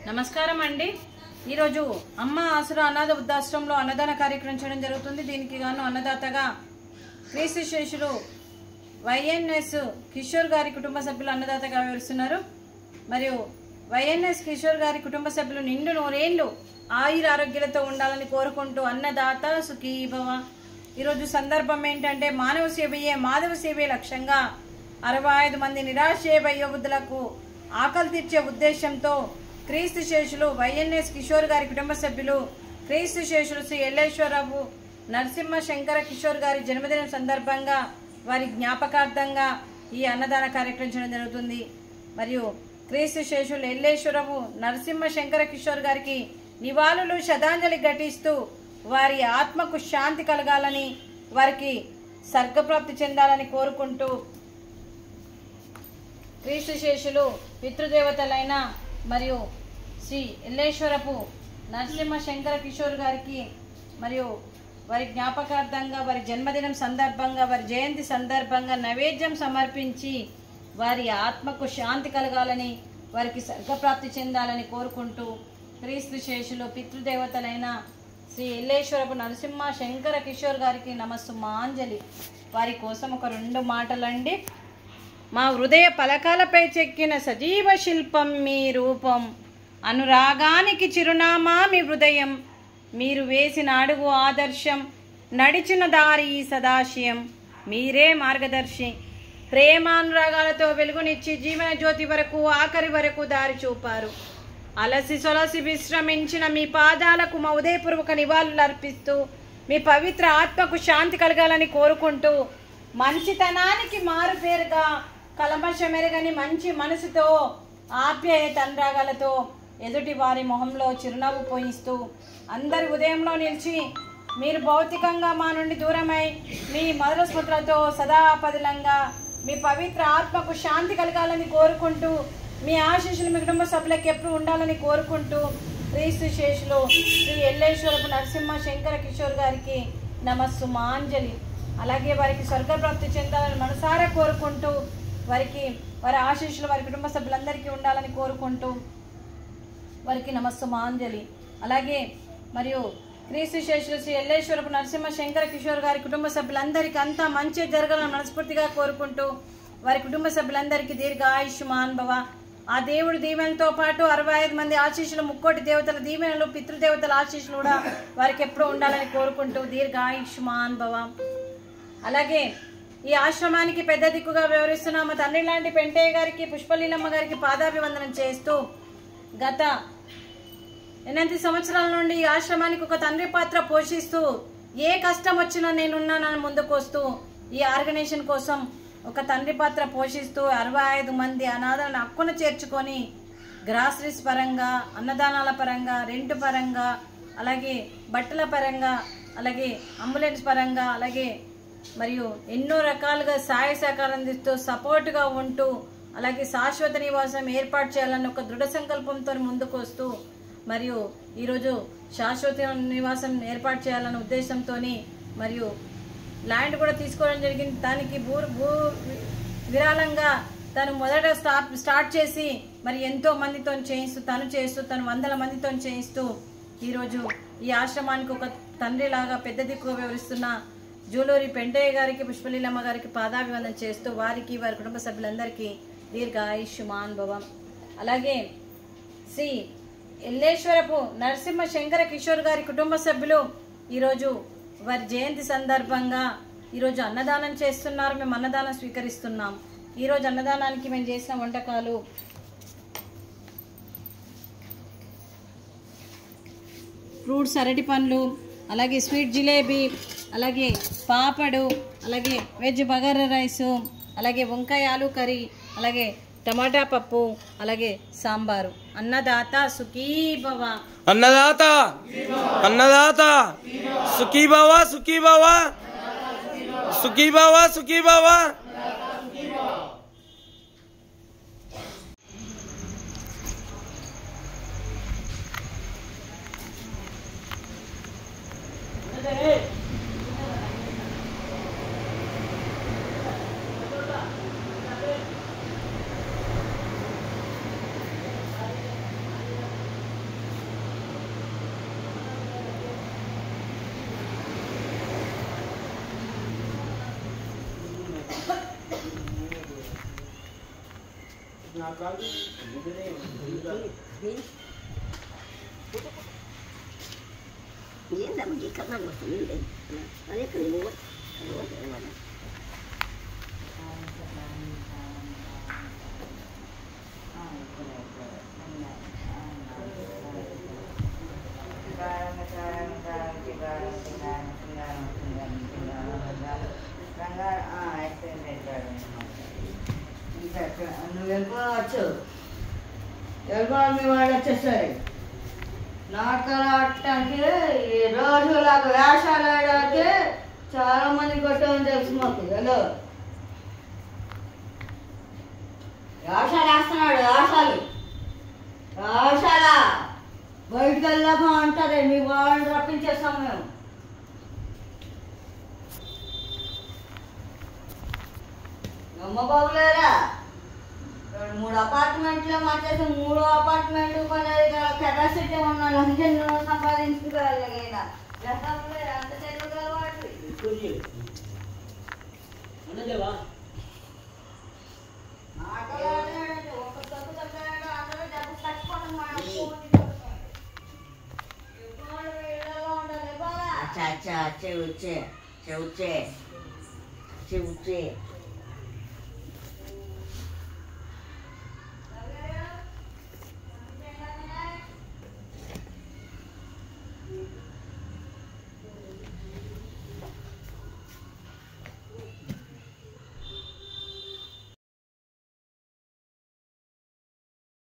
నమస్కారం అండి. ఈరోజు అమ్మ ఆసురా అనాథ వృద్ధాశ్రమంలో అన్నదాన కార్యక్రమం చేయడం జరుగుతుంది. దీనికి గాను అన్నదాతగా క్రీస్తు శేషులు వైఎన్ఎస్ కిషోర్ గారి కుటుంబ సభ్యులు అన్నదాతగా వివరిస్తున్నారు. మరియు వైఎన్ఎస్ కిషోర్ గారి కుటుంబ సభ్యులు నిండు నూరేళ్లు ఆయుర ఆరోగ్యాలతో ఉండాలని కోరుకుంటూ అన్నదాత సుఖీభవ. ఈరోజు సందర్భం ఏంటంటే మానవ సేవయే మాధవ సేవే లక్ష్యంగా 65 మంది నిరాశ్రయ వయోవృద్ధులకు ఆకలి తీర్చే ఉద్దేశంతో క్రీస్తు శేషులు వైఎన్ఎస్ కిషోర్ గారి కుటుంబ సభ్యులు క్రీస్తు శేషులు శ్రీ ఎల్లేశ్వరరావు నరసింహ శంకర కిషోర్ గారి జన్మదినం సందర్భంగా వారి జ్ఞాపకార్థంగా ఈ అన్నదాన కార్యక్రమం చేయడం జరుగుతుంది. మరియు క్రీస్తు శేషులు ఎల్లేశ్వరరావు నరసింహ శంకర కిషోర్ గారికి నివాళులు శ్రద్ధాంజలి ఘటిస్తూ వారి ఆత్మకు శాంతి కలగాలని వారికి స్వర్గప్రాప్తి చెందాలని కోరుకుంటూ క్రీస్తు శేషులు పితృదేవతలైన మరియు శ్రీ ఎల్లేశ్వరపు నరసింహ శంకర కిషోర్ గారికి మరియు వారి జ్ఞాపకార్థంగా వారి జన్మదినం సందర్భంగా వారి జయంతి సందర్భంగా నైవేద్యం సమర్పించి వారి ఆత్మకు శాంతి కలగాలని వారికి స్వర్గప్రాప్తి చెందాలని కోరుకుంటూ క్రీస్తు శేషులు పితృదేవతలైన శ్రీ ఎల్లేశ్వరపు నరసింహ శంకర కిషోర్ గారికి నమస్సుమాంజలి. వారి కోసం ఒక 2 మాటలండి. మా హృదయ పలకాలపై చెక్కిన సజీవ శిల్పం మీ రూపం, అనురాగానికి చిరునామా మీ హృదయం, మీరు వేసిన అడుగు ఆదర్శం, నడిచిన దారి సదాశయం, మీరే మార్గదర్శి. ప్రేమానురాగాలతో వెలుగునిచ్చి జీవన జ్యోతి వరకు ఆఖరి వరకు దారి చూపారు. అలసి సొలసి విశ్రమించిన మీ పాదాలకు మా ఉదయపూర్వక నివాళులు అర్పిస్తూ మీ పవిత్ర ఆత్మకు శాంతి కలగాలని కోరుకుంటూ మంచితనానికి మారుపేరుగా కలమషమెరగని మంచి మనసుతో ఆప్యాయత అనురాగాలతో ఎదుటి వారి మొహంలో చిరునవ్వు పోయిస్తూ అందరి ఉదయంలో నిలిచి మీరు భౌతికంగా మా నుండి దూరమై మీ మధుర స్మృతులతో సదాపదిలంగా మీ పవిత్ర ఆత్మకు శాంతి కలగాలని కోరుకుంటూ మీ ఆశీస్సులు మీ కుటుంబ సభ్యులకు ఎప్పుడు ఉండాలని కోరుకుంటూ క్రీస్తు శేషులు శ్రీ ఎల్లేశ్వరపు నరసింహ శంకర కిషోర్ గారికి నమస్సుమాంజలి. అలాగే వారికి స్వర్గప్రాప్తి చెందాలని మనసారా కోరుకుంటూ వారికి వారి ఆశీస్సులు వారి కుటుంబ సభ్యులందరికీ ఉండాలని కోరుకుంటూ వారికి నమస్సుమాంజలి. అలాగే మరియు క్రీస్తు శేషులు శ్రీ ఎల్లేశ్వరపు నరసింహ శంకర కిషోర్ గారి కుటుంబ సభ్యులందరికీ అంతా మంచి జరగాలని మనస్ఫూర్తిగా కోరుకుంటూ వారి కుటుంబ సభ్యులందరికీ దీర్ఘ ఆయుష్మాన్ భవ. ఆ దేవుడి దీవెనలతో పాటు 65 మంది ఆశీస్సులు, 3 దేవతల దీవెనలు, పితృదేవతల ఆశీస్సులు కూడా వారికి ఎప్పుడూ ఉండాలని కోరుకుంటూ దీర్ఘ ఆయుష్మాన్ భవ. అలాగే ఈ ఆశ్రమానికి పెద్ద దిక్కుగా వ్యవహరిస్తున్న మా తండ్రి లాంటి పెంటయ్య గారికి, పుష్పలీలమ్మ గారికి పాదాభివందనం చేస్తూ గత 8 సంవత్సరాల నుండి ఈ ఆశ్రమానికి ఒక తండ్రి పాత్ర పోషిస్తూ ఏ కష్టం వచ్చినా నేనున్నానని ముందుకు వస్తూ ఈ ఆర్గనైజేషన్ కోసం ఒక తండ్రి పాత్ర పోషిస్తూ 65 మంది అనాథలను హక్కున చేర్చుకొని గ్రాసరీస్ పరంగా, అన్నదానాల పరంగా, రెంట్ పరంగా, అలాగే బట్టల పరంగా, అలాగే అంబులెన్స్ పరంగా, అలాగే మరియు ఎన్నో రకాలుగా సహాయ సహకారం అందిస్తూ సపోర్ట్గా ఉంటూ అలాగే శాశ్వత నివాసం ఏర్పాటు చేయాలని ఒక దృఢ సంకల్పంతో ముందుకు వస్తూ మరియు ఈరోజు శాశ్వత నివాసం ఏర్పాటు చేయాలన్న ఉద్దేశంతో మరియు ల్యాండ్ కూడా తీసుకోవడం జరిగింది. దానికి భూ విరాళంగా తను మొదట స్టార్ట్ చేసి మరి ఎంతో మందితో చేయిస్తూ తను 100 మందితో చేయిస్తూ ఈరోజు ఈ ఆశ్రమానికి ఒక తండ్రిలాగా పెద్ద దిక్కుగా వివరిస్తున్న జూలూరి పెంటయ్య గారికి, పుష్పలీలమ్మ గారికి పాదాభివందనం చేస్తూ వారికి వారి కుటుంబ సభ్యులందరికీ దీర్ఘ ఆయుష్మాన్ భవం. అలాగే శ్రీ ఎల్లేశ్వరపు నరసింహ శంకర కిషోర్ గారి కుటుంబ సభ్యులు ఈరోజు వారి జయంతి సందర్భంగా ఈరోజు అన్నదానం చేస్తున్నారు. మేము అన్నదానం స్వీకరిస్తున్నాం. ఈరోజు అన్నదానానికి మేము చేసిన వంటకాలు ఫ్రూట్స్, అరటి పండ్లు, అలాగే స్వీట్ జిలేబీ, అలాగే పాపడు, అలాగే వెజ్ బగారా రైసు, అలాగే వంకాయ ఆలు కర్రీ, అలాగే టమాటా పప్పు, అలాగే సాంబారు. అన్నదాత సుఖీభవ. అన్నదాత అన్నదాత సుఖీభవ సుఖీభవ సుఖీభవ సుఖీభవ. ఏందమ్మా ఈ కథ వస్తుంది అదే కలిగి నువ్వు వెళ్ళిపోవచ్చు వెళ్ళిపోవాలి మీ వాళ్ళు వచ్చేసరి నాటకాలు ఆడటానికి రోజులాగా వేషాలు ఆడడానికి చాలా మంది కొట్టమని తెలుసు మాకు హలో వేషాలు వేస్తున్నాడు వేషాల బయటకు వెళ్ళాక అంటారే మీ వాళ్ళని రప్పించేస్తాం మేము అమ్మ బాబులేరా 3 అపార్ట్మెంట్లో మార్చేసి 3 అపార్ట్మెంట్ కొనేది కెపాసిటీ ఉన్న లంచం సంపాదించుకోగలిగిన అంత తెలుగు వాటి ఒక తప్పు తప్పాడు అందరూ డబ్బు కట్టుకోవడం ఉండాలి బాగా చెవుచ్చే